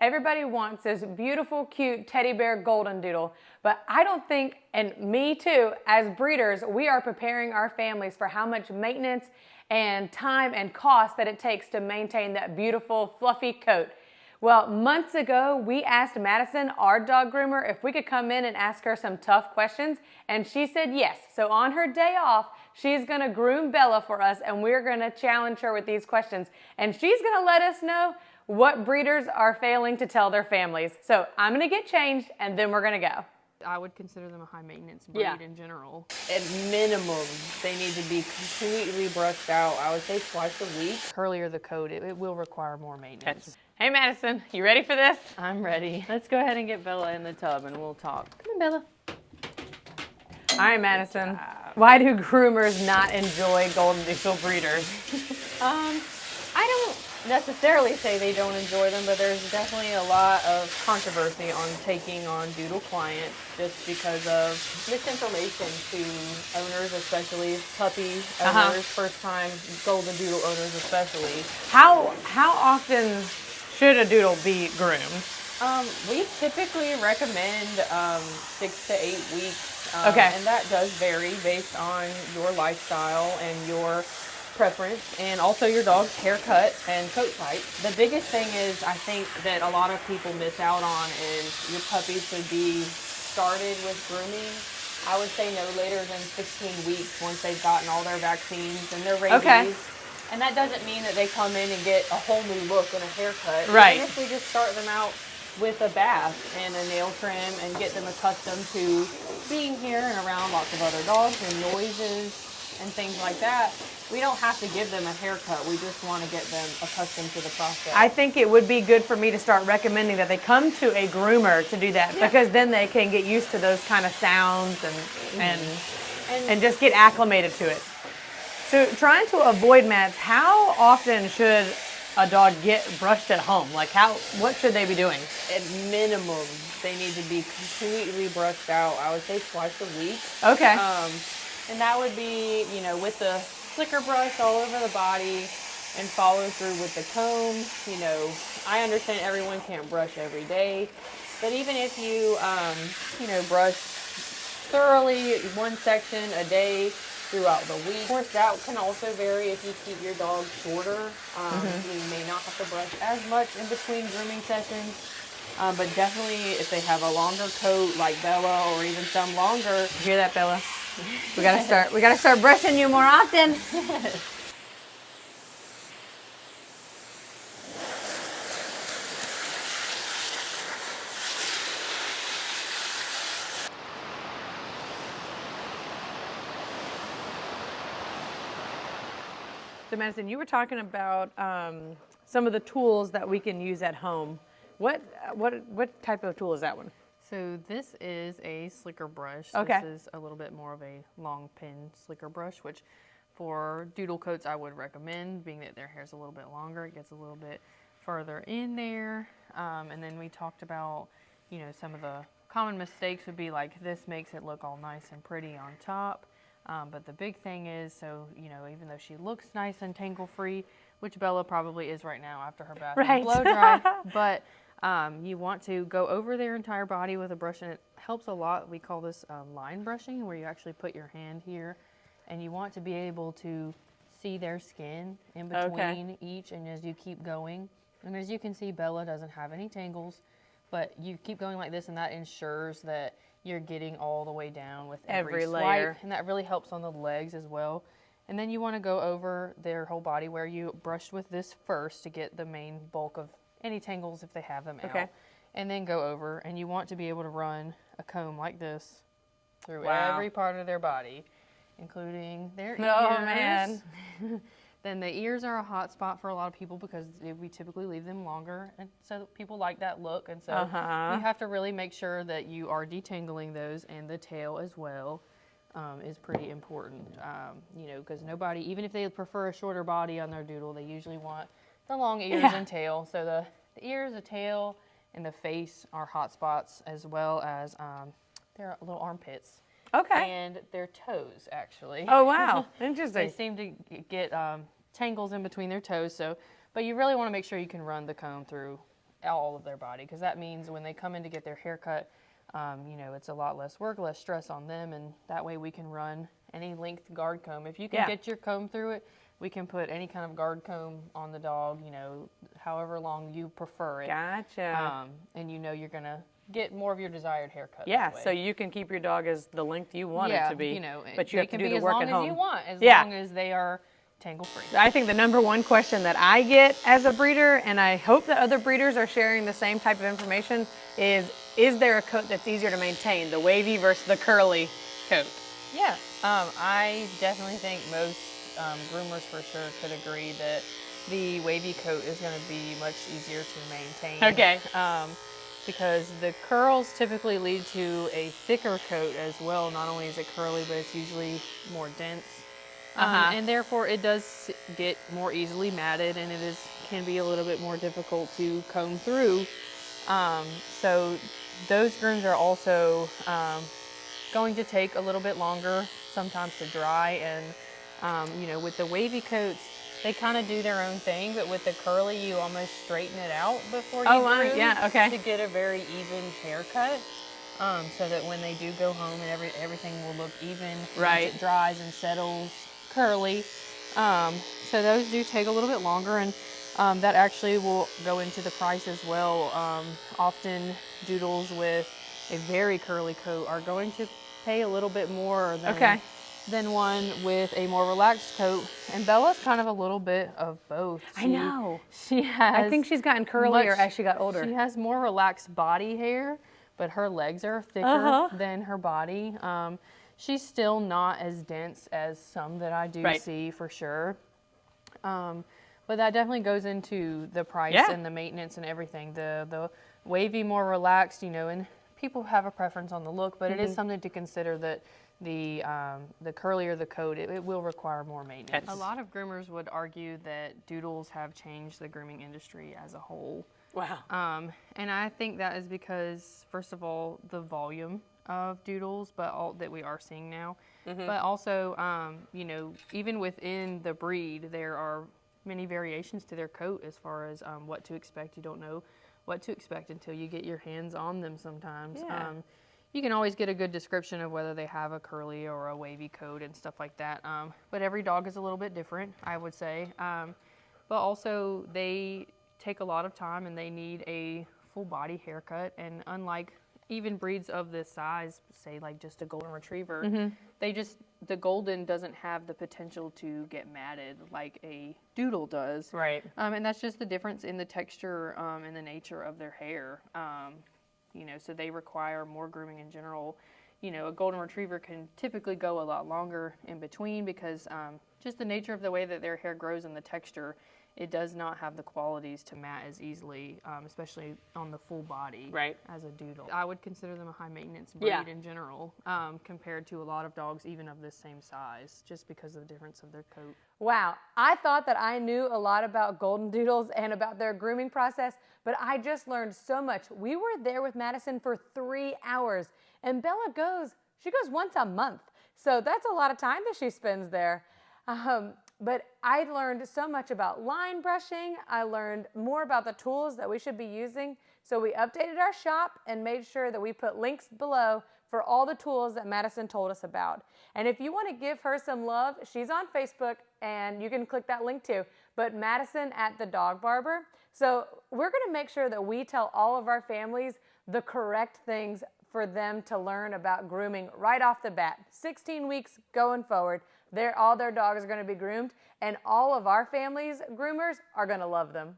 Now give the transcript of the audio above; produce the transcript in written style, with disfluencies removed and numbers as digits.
Everybody wants this beautiful, cute teddy bear Goldendoodle, but I don't think, and me too, as breeders, we are preparing our families for how much maintenance and time and cost that it takes to maintain that beautiful, fluffy coat. Well, months ago, we asked Madison, our dog groomer, if we could come in and ask her some tough questions, and she said yes. So on her day off, she's gonna groom Bella for us, and we're gonna challenge her with these questions. And she's gonna let us know what breeders are failing to tell their families. So I'm gonna get changed, and then we're gonna go. I would consider them a high maintenance breed in general. At minimum, they need to be completely brushed out. I would say twice a week. Curlier the coat, it will require more maintenance. Hey Madison, you ready for this? I'm ready. Let's go ahead and get Bella in the tub and we'll talk. Come on, Bella. All right, Madison. Why do groomers not enjoy Goldendoodle breeders? I don't necessarily say they don't enjoy them, but there's definitely a lot of controversy on taking on doodle clients just because of misinformation to owners, especially puppy owners, first-time Goldendoodle owners especially. How often should a doodle be groomed? We typically recommend 6 to 8 weeks. And that does vary based on your lifestyle and your preference and also your dog's haircut and coat type. The biggest thing is I think that a lot of people miss out on is your puppies should be started with grooming. I would say no later than 16 weeks once they've gotten all their vaccines and their rabies. And that doesn't mean that they come in and get a whole new look and a haircut. Right. Even if we just start them out with a bath and a nail trim and get them accustomed to being here and around lots of other dogs and noises and things like that. We don't have to give them a haircut. We just want to get them accustomed to the process. I think it would be good for me to start recommending that they come to a groomer to do that because then they can get used to those kind of sounds and just get acclimated to it. So trying to avoid mats, how often should a dog get brushed at home? Like what should they be doing? At minimum, they need to be completely brushed out. I would say twice a week. Okay. And that would be, you know, with the slicker brush all over the body and follow through with the comb. You know, I understand everyone can't brush every day, but even if you, you know, brush thoroughly one section a day throughout the week. Of course, that can also vary if you keep your dog shorter. You may not have to brush as much in between grooming sessions, but definitely if they have a longer coat like Bella or even some longer. You hear that, Bella? We gotta start brushing you more often. So Madison, you were talking about some of the tools that we can use at home. What type of tool is that one? So this is a slicker brush. Okay. This is a little bit more of a long pin slicker brush, which for doodle coats I would recommend, being that their hair's a little bit longer. It gets a little bit further in there. And then we talked about, you know, some of the common mistakes would be like this makes it look all nice and pretty on top. But the big thing is, so, you know, even though she looks nice and tangle-free, which Bella probably is right now after her bath and blow dry, but you want to go over their entire body with a brush, and it helps a lot. We call this line brushing, where you actually put your hand here, and you want to be able to see their skin in between each, and as you keep going. And as you can see, Bella doesn't have any tangles, but you keep going like this, and that ensures that you're getting all the way down with every layer. swipe, and that really helps on the legs as well. And then you want to go over their whole body where you brushed with this first to get the main bulk of any tangles if they have them out. And then go over, and you want to be able to run a comb like this through every part of their body, including their ears. Oh man. Then the ears are a hot spot for a lot of people because we typically leave them longer, and so people like that look, and so you have to really make sure that you are detangling those, and the tail as well is pretty important, you know, because nobody, even if they prefer a shorter body on their doodle, they usually want the long ears and tail. So the ears, the tail, and the face are hot spots, as well as their little armpits. And their toes, actually. Oh, wow. Interesting. They seem to get tangles in between their toes. So, but you really want to make sure you can run the comb through all of their body, because that means when they come in to get their hair cut, you know, it's a lot less work, less stress on them, and that way we can run any length guard comb. If you can get your comb through it, we can put any kind of guard comb on the dog, you know, however long you prefer it. Gotcha. And you know you're going to get more of your desired haircut. Yeah, so you can keep your dog as the length you want it to be, you know, but you have to do the work at home. As long as you want, as long as they are tangle-free. I think the number one question that I get as a breeder, and I hope that other breeders are sharing the same type of information, is there a coat that's easier to maintain, the wavy versus the curly coat? Yeah, I definitely think most groomers for sure could agree that the wavy coat is going to be much easier to maintain. Okay. Because the curls typically lead to a thicker coat as well. Not only is it curly, but it's usually more dense. And therefore it does get more easily matted, and it can be a little bit more difficult to comb through. So those grooms are also going to take a little bit longer sometimes to dry, and you know, with the wavy coats, they kind of do their own thing, but with the curly, you almost straighten it out before you groom to get a very even haircut, so that when they do go home and everything will look even once it dries and settles curly. So those do take a little bit longer, and that actually will go into the price as well. Often doodles with a very curly coat are going to pay a little bit more than one with a more relaxed coat. And Bella's kind of a little bit of both. I know. She has. I think she's gotten curlier as she got older. She has more relaxed body hair, but her legs are thicker than her body. She's still not as dense as some that I do see for sure. But that definitely goes into the price and the maintenance and everything. The wavy, more relaxed, you know, and people have a preference on the look, but it is something to consider that the curlier the coat, it will require more maintenance. A lot of groomers would argue that doodles have changed the grooming industry as a whole. Wow. And I think that is because, first of all, the volume of doodles, that we are seeing now, but also, you know, even within the breed, there are many variations to their coat as far as what to expect. You don't know what to expect until you get your hands on them sometimes. You can always get a good description of whether they have a curly or a wavy coat and stuff like that. But every dog is a little bit different, I would say. But also they take a lot of time and they need a full body haircut. And unlike even breeds of this size, say like just a golden retriever, the golden doesn't have the potential to get matted like a doodle does. Right. And that's just the difference in the texture and the nature of their hair. You know, so they require more grooming in general. You know, a golden retriever can typically go a lot longer in between because just the nature of the way that their hair grows and the texture, it does not have the qualities to mat as easily, especially on the full body as a doodle. I would consider them a high maintenance breed in general, compared to a lot of dogs even of this same size, just because of the difference of their coat. Wow, I thought that I knew a lot about golden doodles and about their grooming process, but I just learned so much. We were there with Madison for 3 hours, and Bella goes once a month. So that's a lot of time that she spends there. But I learned so much about line brushing. I learned more about the tools that we should be using. So we updated our shop and made sure that we put links below for all the tools that Madison told us about. And if you want to give her some love, she's on Facebook and you can click that link too. But Madison at the Dog Barber. So we're going to make sure that we tell all of our families the correct things for them to learn about grooming right off the bat. 16 weeks going forward, all their dogs are going to be groomed, and all of our families' groomers are going to love them.